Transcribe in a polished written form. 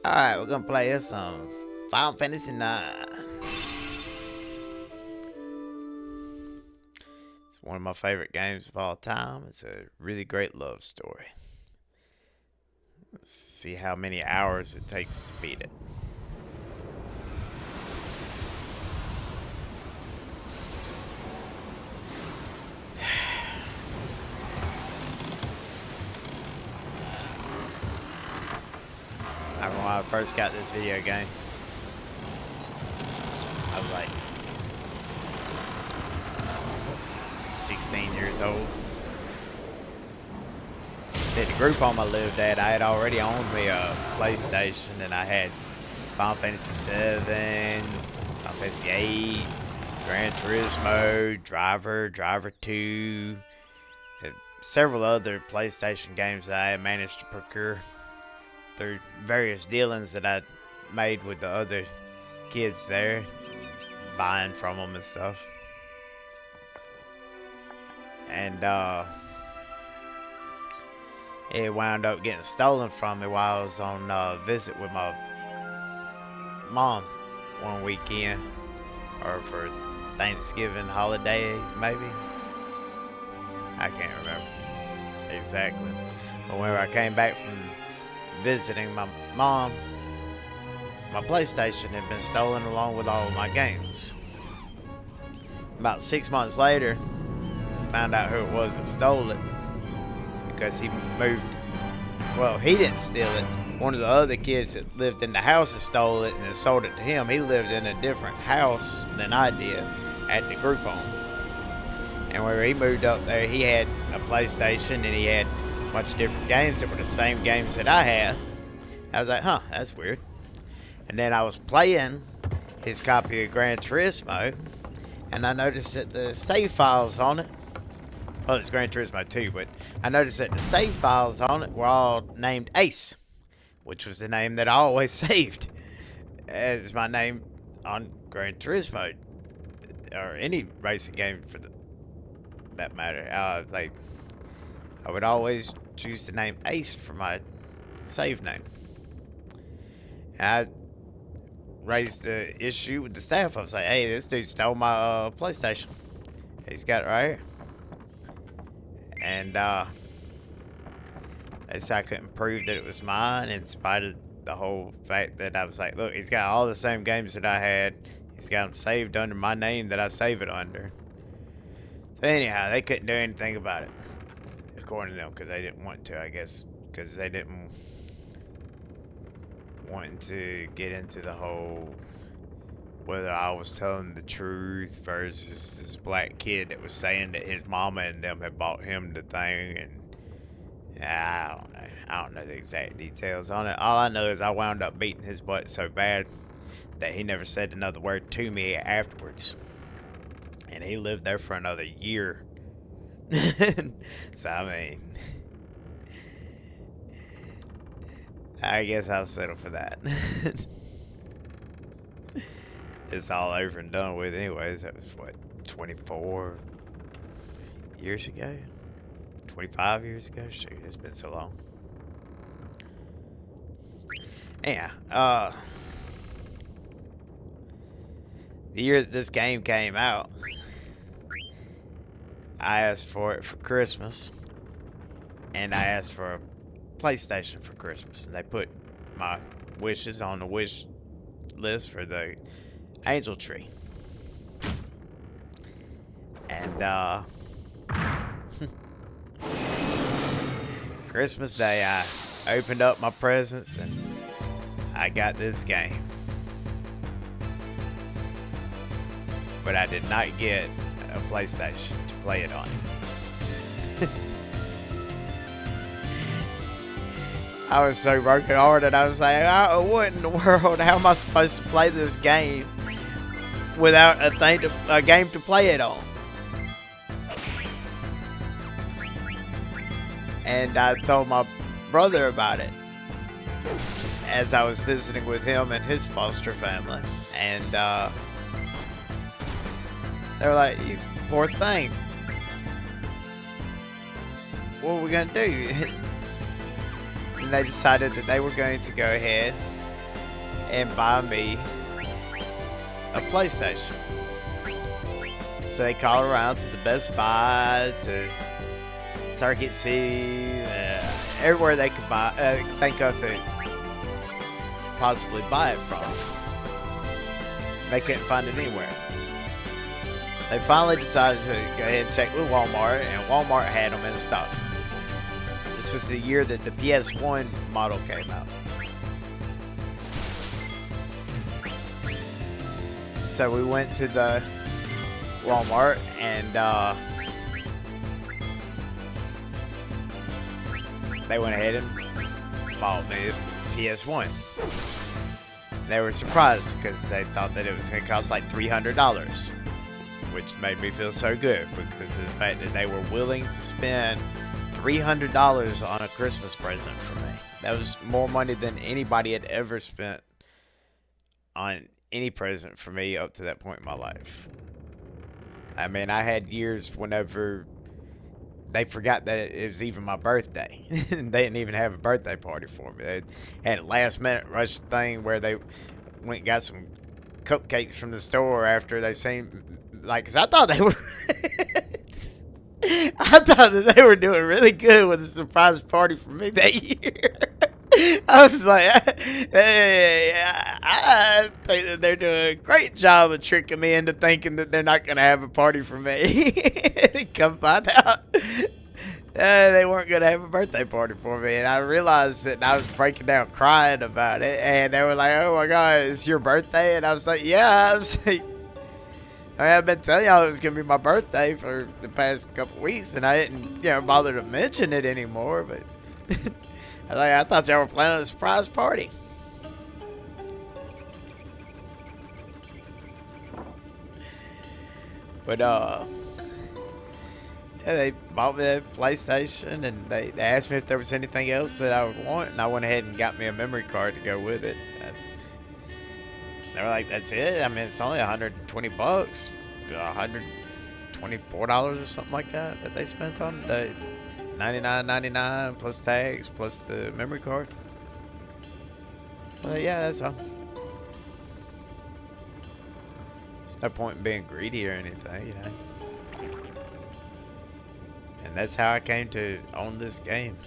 Alright, we're gonna play us some Final Fantasy 9. It's one of my favorite games of all time. It's a really great love story. Let's see how many hours it takes to beat it. I remember when I first got this video game, I was like 16 years old. At the group home I lived at, I had already owned me a PlayStation, and I had Final Fantasy 7, Final Fantasy 8, Gran Turismo, Driver 2, and several other PlayStation games that I had managed to procure through various dealings that I made with the other kids there, buying from them and stuff. And it wound up getting stolen from me while I was on a visit with my mom one weekend, or for Thanksgiving holiday maybe. I can't remember exactly. But whenever I came back from visiting my mom, my PlayStation had been stolen along with all of my games. About 6 months later, found out who it was that stole it, because he moved. Well, he didn't steal it. One of the other kids that lived in the house had stole it and then sold it to him. He lived in a different house than I did at the group home. And where he moved up there, he had a PlayStation and he had a bunch of different games that were the same games that I had. I was like, huh, that's weird. And then I was playing his copy of Gran Turismo, and I noticed that the save files on it, well, it's Gran Turismo 2, but I noticed that the save files on it were all named Ace, which was the name that I always saved as my name on Gran Turismo, or any racing game for that matter. I would always choose the name Ace for my save name. And I raised the issue with the staff. I was like, hey, this dude stole my PlayStation. He's got it right here. And they said I couldn't prove that it was mine, in spite of the whole fact that I was like, look, he's got all the same games that I had. He's got them saved under my name that I save it under. So anyhow, they couldn't do anything about it, according to them, because they didn't want to, I guess, because they didn't want to get into the whole whether I was telling the truth versus this black kid that was saying that his mama and them had bought him the thing, and I don't know. I don't know the exact details on it. All I know is I wound up beating his butt so bad that he never said another word to me afterwards. And he lived there for another year. So, I mean, I guess I'll settle for that. It's all over and done with anyways. That was, what, 24 years ago? 25 years ago? Shoot, it's been so long. Yeah, the year that this game came out, I asked for it for Christmas, and I asked for a PlayStation for Christmas, and they put my wishes on the wish list for the Angel Tree. And Christmas Day, I opened up my presents and I got this game. But I did not get a PlayStation to play it on. I was so broken hearted. I was like, oh, what in the world? How am I supposed to play this game without a game to play it on? And I told my brother about it as I was visiting with him and his foster family. And they were like, you poor thing. What are we going to do? And they decided that they were going to go ahead and buy me a PlayStation. So they called around to the Best Buy, to Circuit City, everywhere they could buy, think of to possibly buy it from. They couldn't find it anywhere. They finally decided to go ahead and check with Walmart, and Walmart had them in stock. This was the year that the PS1 model came out. So we went to the Walmart and they went ahead and bought me a PS1. They were surprised because they thought that it was going to cost like $300, which made me feel so good because of the fact that they were willing to spend $300 on a Christmas present for me. That was more money than anybody had ever spent on any present for me up to that point in my life. I mean, I had years whenever they forgot that it was even my birthday. They didn't even have a birthday party for me. They had a last minute rush thing where they went and got some cupcakes from the store after they seen, like, cause I thought they were, I thought that they were doing really good with a surprise party for me that year. I was like, I think that they're doing a great job of tricking me into thinking that they're not going to have a party for me. Come find out, they weren't going to have a birthday party for me. And I realized that I was breaking down crying about it. And they were like, oh my God, it's your birthday? And I was like, yeah. I was like, I've been telling y'all it was going to be my birthday for the past couple weeks. And I didn't, bother to mention it anymore. But I thought y'all were planning a surprise party. But, yeah, they bought me a PlayStation, and they asked me if there was anything else that I would want, and I went ahead and got me a memory card to go with it. They were like, that's it? I mean, it's only $120, $124 or something like that they spent on it. $99.99 plus tags plus the memory card. Well, yeah, that's all. There's no point in being greedy or anything, And that's how I came to own this game.